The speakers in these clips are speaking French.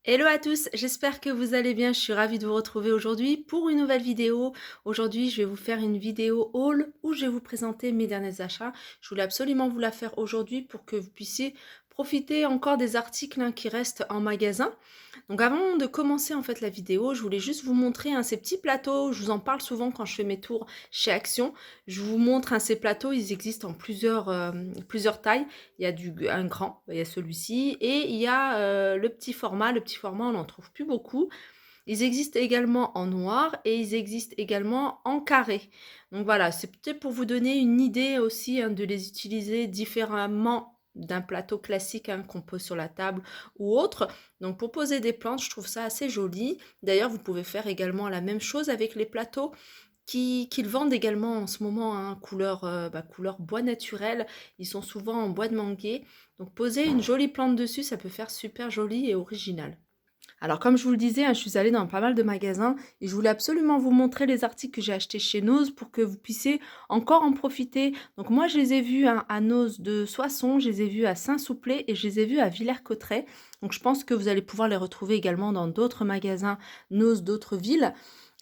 Hello à tous, j'espère que vous allez bien. Je suis ravie de vous retrouver aujourd'hui pour une nouvelle vidéo. Aujourd'hui, je vais vous faire une vidéo haul où je vais vous présenter mes derniers achats. Je voulais absolument vous la faire aujourd'hui pour que vous puissiez profiter encore des articles qui restent en magasin. Donc avant de commencer en fait la vidéo, je voulais juste vous montrer ces petits plateaux. Je vous en parle souvent quand je fais mes tours chez Action. Je vous montre ces plateaux, ils existent en plusieurs tailles. Il y a un grand, il y a celui-ci, et il y a le petit format. Le petit format, on n'en trouve plus beaucoup. Ils existent également en noir et ils existent également en carré. Donc voilà, c'est peut-être pour vous donner une idée aussi de les utiliser différemment d'un plateau classique qu'on pose sur la table ou autre. Donc pour poser des plantes, je trouve ça assez joli. D'ailleurs, vous pouvez faire également la même chose avec les plateaux qu'ils vendent également en ce moment, couleur bois naturel. Ils sont souvent en bois de manguier. Donc poser une jolie plante dessus, ça peut faire super joli et original. Alors comme je vous le disais, je suis allée dans pas mal de magasins et je voulais absolument vous montrer les articles que j'ai achetés chez Nose pour que vous puissiez encore en profiter. Donc moi je les ai vus à Nose de Soissons, je les ai vus à Saint-Souplé et je les ai vus à Villers-Cotterêts. Donc je pense que vous allez pouvoir les retrouver également dans d'autres magasins Nose d'autres villes.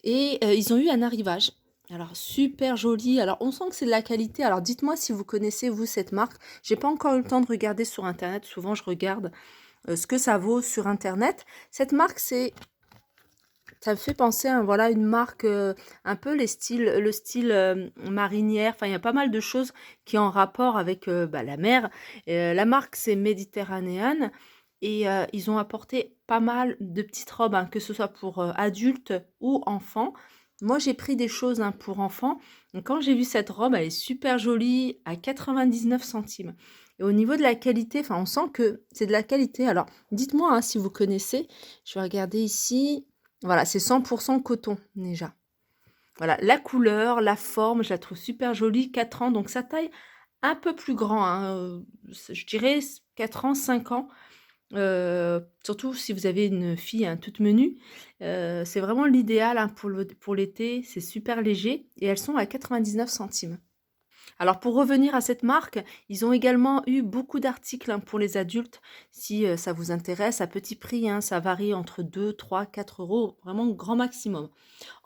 Et ils ont eu un arrivage. Alors super joli. Alors on sent que c'est de la qualité. Alors dites-moi si vous connaissez vous cette marque. J'ai pas encore eu le temps de regarder sur internet. Souvent je regarde ce que ça vaut sur internet. Cette marque, ça me fait penser à voilà, une marque un peu le style marinière. Enfin, il y a pas mal de choses qui ont en rapport avec la mer. La marque, c'est Méditerranéenne. Et ils ont apporté pas mal de petites robes, que ce soit pour adultes ou enfants. Moi, j'ai pris des choses pour enfants. Donc, quand j'ai vu cette robe, elle est super jolie, à 99 centimes. Et au niveau de la qualité, enfin, on sent que c'est de la qualité. Alors, dites-moi si vous connaissez. Je vais regarder ici. Voilà, c'est 100% coton déjà. Voilà, la couleur, la forme, je la trouve super jolie. 4 ans, donc ça taille un peu plus grand. Je dirais 4 ans, 5 ans. Surtout si vous avez une fille toute menue. C'est vraiment l'idéal pour l'été. C'est super léger et elles sont à 99 centimes. Alors pour revenir à cette marque, ils ont également eu beaucoup d'articles pour les adultes. Si ça vous intéresse, à petit prix, ça varie entre 2, 3, 4 euros, vraiment grand maximum.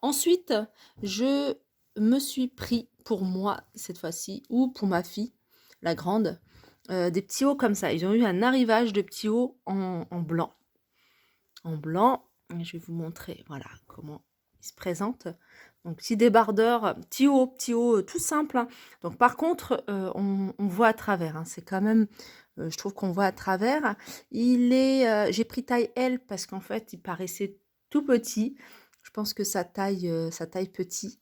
Ensuite, je me suis pris pour moi cette fois-ci, ou pour ma fille, la grande, des petits hauts comme ça. Ils ont eu un arrivage de petits hauts en blanc. En blanc, et je vais vous montrer voilà comment ils se présentent. Donc petit débardeur, petit haut, tout simple. Donc par contre, on voit à travers. C'est quand même, je trouve qu'on voit à travers. J'ai pris taille L parce qu'en fait, il paraissait tout petit. Je pense que sa taille petit.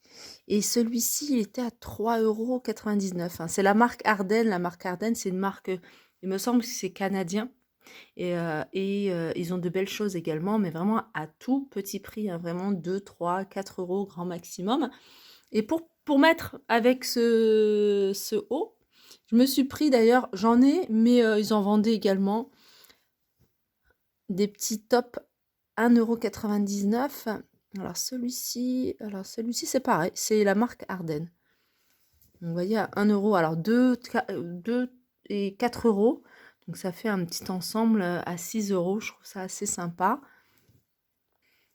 Et celui-ci, il était à 3,99 €. C'est la marque Ardennes. La marque Ardennes, c'est une marque, il me semble que c'est canadien. Et ils ont de belles choses également, mais vraiment à tout petit prix, vraiment 2, 3, 4 euros grand maximum. Et pour mettre avec ce haut, je me suis pris d'ailleurs, j'en ai, mais ils en vendaient également des petits tops 1,99 €. Alors celui-ci c'est pareil, c'est la marque Ardennes. Donc, vous voyez à 1 euro, alors 2 et 4 euros. Donc ça fait un petit ensemble à 6 euros. Je trouve ça assez sympa.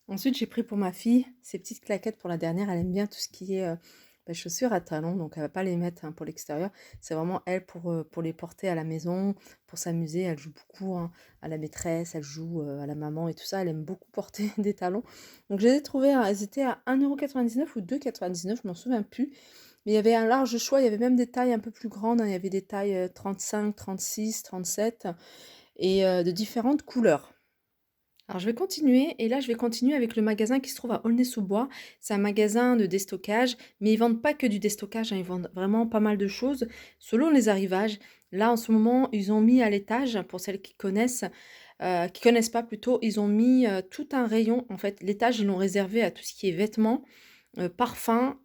Ensuite, j'ai pris pour ma fille ces petites claquettes pour la dernière. Elle aime bien tout ce qui est chaussures à talons, donc elle va pas les mettre pour l'extérieur. C'est vraiment elle pour les porter à la maison, pour s'amuser. Elle joue beaucoup à la maîtresse, elle joue à la maman et tout ça. Elle aime beaucoup porter des talons. Donc je les ai trouvées, elles étaient à 1,99 € ou 2,99 €, je m'en souviens plus. Mais il y avait un large choix, il y avait même des tailles un peu plus grandes. Il y avait des tailles 35, 36, 37 et de différentes couleurs. Alors je vais continuer et là je vais continuer avec le magasin qui se trouve à Aulnay-sous-Bois. C'est un magasin de déstockage, mais ils vendent pas que du déstockage, ils vendent vraiment pas mal de choses selon les arrivages. Là en ce moment, ils ont mis à l'étage, pour celles qui connaissent pas plutôt, ils ont mis tout un rayon. En fait, l'étage, ils l'ont réservé à tout ce qui est vêtements, parfums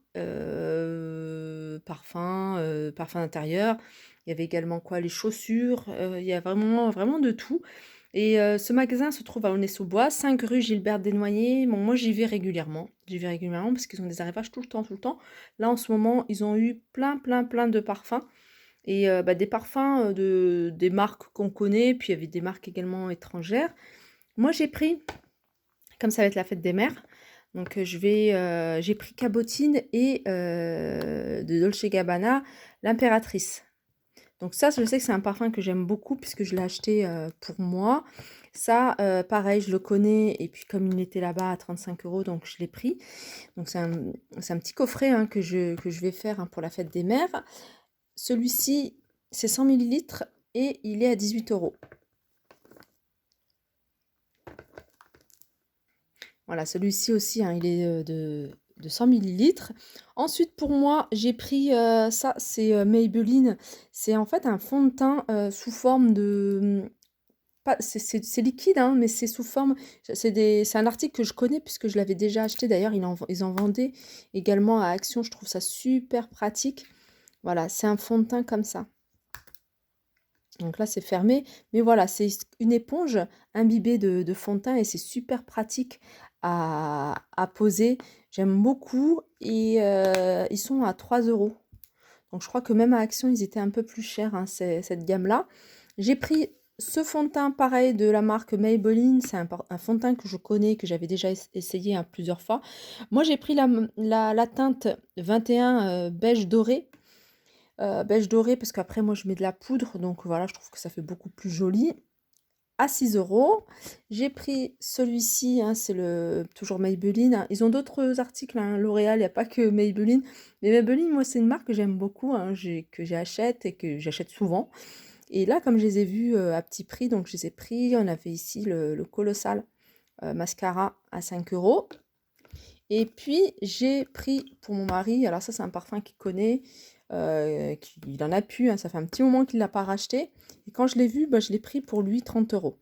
d'intérieur. Il y avait également quoi? Les chaussures, il y a vraiment, vraiment de tout. Et ce magasin se trouve à Aulnay-sous-Bois, 5 rue Gilbert Desnoyers. Bon, moi, j'y vais régulièrement. J'y vais régulièrement parce qu'ils ont des arrivages tout le temps, tout le temps. Là, en ce moment, ils ont eu plein, plein, plein de parfums. Et des parfums des marques qu'on connaît, puis il y avait des marques également étrangères. Moi, j'ai pris, comme ça va être la fête des mères, donc j'ai pris Cabotine et de Dolce Gabbana, l'impératrice. Donc ça, je sais que c'est un parfum que j'aime beaucoup puisque je l'ai acheté pour moi. Ça, pareil, je le connais et puis comme il était là-bas à 35 euros, donc je l'ai pris. Donc c'est un petit coffret hein, que je vais faire hein, pour la fête des mères. Celui-ci, c'est 100 millilitres et il est à 18 euros. Voilà, celui-ci aussi, hein, il est de 100 millilitres. Ensuite, pour moi, j'ai pris ça, c'est Maybelline. C'est en fait un fond de teint sous forme de... c'est liquide, hein, mais c'est sous forme... C'est un article que je connais puisque je l'avais déjà acheté. D'ailleurs, ils en vendaient également à Action. Je trouve ça super pratique. Voilà, c'est un fond de teint comme ça. Donc là, c'est fermé. Mais voilà, c'est une éponge imbibée de fond de teint et c'est super pratique à poser. J'aime beaucoup et ils sont à 3 euros. Donc je crois que même à Action, ils étaient un peu plus chers, hein, cette gamme-là. J'ai pris ce fond de teint pareil de la marque Maybelline. C'est un fond de teint que je connais, que j'avais déjà essayé hein, plusieurs fois. Moi, j'ai pris la teinte 21 beige doré parce qu'après moi je mets de la poudre donc voilà je trouve que ça fait beaucoup plus joli à 6 euros. J'ai pris celui-ci hein, c'est le toujours Maybelline hein. Ils ont d'autres articles hein, L'Oréal, il n'y a pas que Maybelline, mais Maybelline moi c'est une marque que j'aime beaucoup hein, que j'achète et que j'achète souvent et là comme je les ai vus à petit prix donc je les ai pris. On avait ici le Colossal mascara à 5 euros. Et puis, j'ai pris pour mon mari, alors ça c'est un parfum qu'il connaît, il en a plus, hein, ça fait un petit moment qu'il ne l'a pas racheté. Et quand je l'ai vu, bah, je l'ai pris pour lui 30 euros.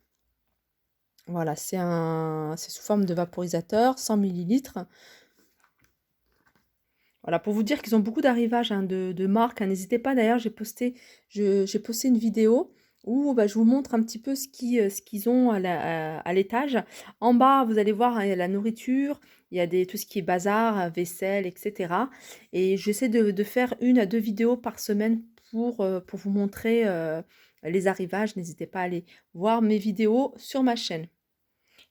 Voilà, c'est sous forme de vaporisateur, 100 millilitres. Voilà, pour vous dire qu'ils ont beaucoup d'arrivages hein, de marques, hein. N'hésitez pas, d'ailleurs, j'ai posté une vidéo où bah, je vous montre un petit peu ce qu'ils ont à l'étage. En bas, vous allez voir, hein, il y a la nourriture, il y a tout ce qui est bazar, vaisselle, etc. Et j'essaie de faire 1 à 2 vidéos par semaine pour vous montrer les arrivages. N'hésitez pas à aller voir mes vidéos sur ma chaîne.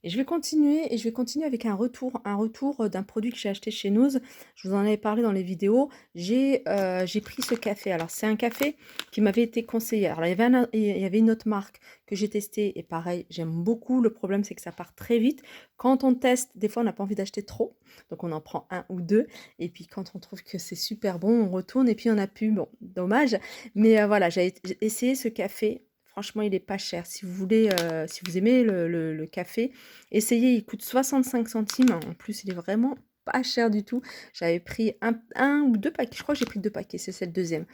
Et je vais continuer avec un retour d'un produit que j'ai acheté chez Noz. Je vous en avais parlé dans les vidéos. J'ai pris ce café. Alors, c'est un café qui m'avait été conseillé. Alors, il y avait une autre marque que j'ai testée et pareil, j'aime beaucoup. Le problème, c'est que ça part très vite. Quand on teste, des fois, on n'a pas envie d'acheter trop. Donc, on en prend 1 ou 2. Et puis, quand on trouve que c'est super bon, on retourne et puis on n'a plus. Bon, dommage. Mais voilà, j'ai essayé ce café. Franchement, il est pas cher. Si vous voulez, si vous aimez le café, essayez, il coûte 65 centimes. En plus, il est vraiment pas cher du tout. J'avais pris un ou 2 paquets. Je crois que j'ai pris 2 paquets. C'est le deuxième.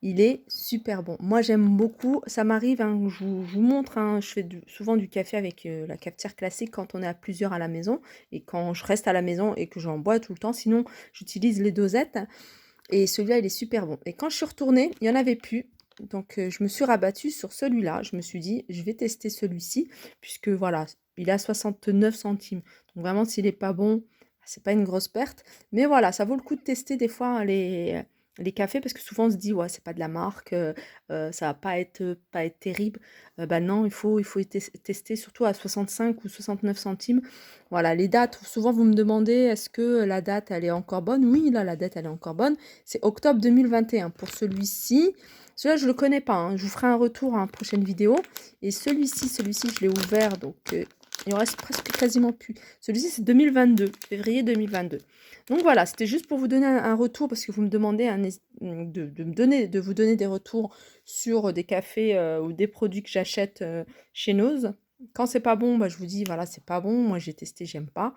Il est super bon. Moi, j'aime beaucoup. Ça m'arrive, hein, je vous montre, hein, je fais souvent du café avec la cafetière classique quand on est à plusieurs à la maison. Et quand je reste à la maison et que j'en bois tout le temps. Sinon, j'utilise les dosettes. Et celui-là, il est super bon. Et quand je suis retournée, il n'y en avait plus. Donc, je me suis rabattue sur celui-là. Je me suis dit, je vais tester celui-ci, puisque voilà, il est à 69 centimes. Donc, vraiment, s'il n'est pas bon, c'est pas une grosse perte. Mais voilà, ça vaut le coup de tester des fois hein, les cafés, parce que souvent on se dit, ouais, c'est pas de la marque, ça va pas être terrible. Bah non, il faut tester, surtout à 65 ou 69 centimes. Voilà, les dates, souvent vous me demandez, est-ce que la date, elle est encore bonne? Oui, là, la date, elle est encore bonne. C'est octobre 2021 pour celui-ci. Celui-là, je ne le connais pas, hein. Je vous ferai un retour à une prochaine vidéo. Et celui-ci, je l'ai ouvert, donc il en reste presque quasiment plus. Celui-ci, c'est 2022, février 2022. Donc voilà, c'était juste pour vous donner un retour, parce que vous me demandez de vous donner des retours sur des cafés ou des produits que j'achète chez Noz. Quand c'est pas bon, bah, je vous dis, voilà, c'est pas bon. Moi, j'ai testé, j'aime pas.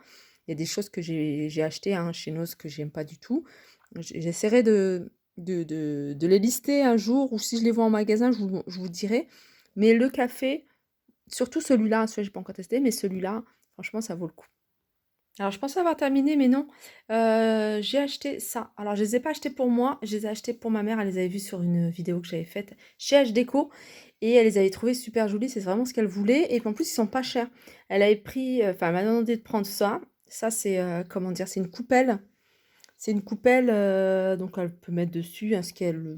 Il y a des choses que j'ai achetées hein, chez Noz que j'aime pas du tout. J'essaierai de les lister un jour, ou si je les vois en magasin, je vous dirai. Mais le café, surtout celui-là, celui-là, j'ai pas encore testé, mais celui-là, franchement, ça vaut le coup. Alors, je pensais avoir terminé, mais non. J'ai acheté ça. Alors, je les ai pas achetés pour moi, je les ai achetés pour ma mère. Elle les avait vus sur une vidéo que j'avais faite chez H-Déco et elle les avait trouvés super jolis. C'est vraiment ce qu'elle voulait et en plus, ils sont pas chers. Elle avait pris, enfin, elle m'a demandé de prendre ça. Ça, c'est, comment dire, c'est une coupelle. C'est une coupelle, donc elle peut mettre dessus hein,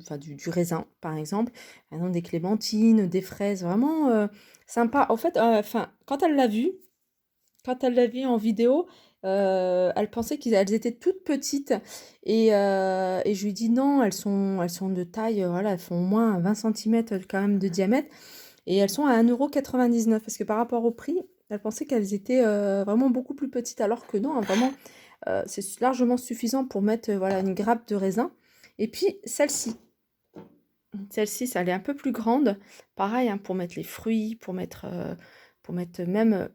enfin, du raisin, par exemple. Par exemple, des clémentines, des fraises, vraiment sympa. En fait, enfin, quand elle l'a vu, quand elle l'a vu en vidéo, elle pensait qu'elles étaient toutes petites et je lui dis: «Non, elles sont de taille, voilà, elles font au moins 20 centimètres quand même de diamètre et elles sont à 1,99 € parce que par rapport au prix, elle pensait qu'elles étaient, vraiment beaucoup plus petites alors que non, hein, vraiment, c'est largement suffisant pour mettre, voilà, une grappe de raisin et puis celle-ci, ça elle est un peu plus grande. Pareil, hein, pour mettre les fruits, pour mettre même,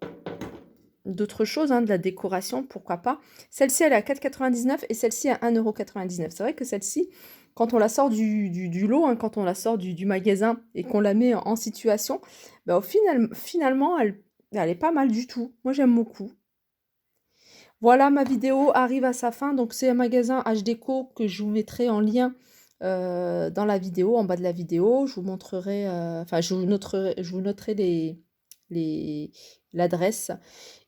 d'autres choses, hein, de la décoration, pourquoi pas. Celle-ci, elle est à 4,99 € et celle-ci à 1,99 €. C'est vrai que celle-ci, quand on la sort du lot, hein, quand on la sort du magasin et qu'on la met en situation, bah, au final finalement, elle est pas mal du tout. Moi, j'aime beaucoup. Voilà, ma vidéo arrive à sa fin. Donc, c'est un magasin H-Déco que je vous mettrai en lien dans la vidéo, en bas de la vidéo. Je vous montrerai, enfin, je vous noterai les, l'adresse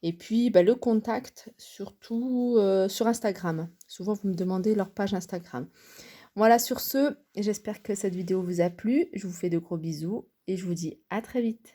et puis bah, le contact, surtout sur Instagram. Souvent, vous me demandez leur page Instagram. Voilà, sur ce, j'espère que cette vidéo vous a plu. Je vous fais de gros bisous et je vous dis à très vite.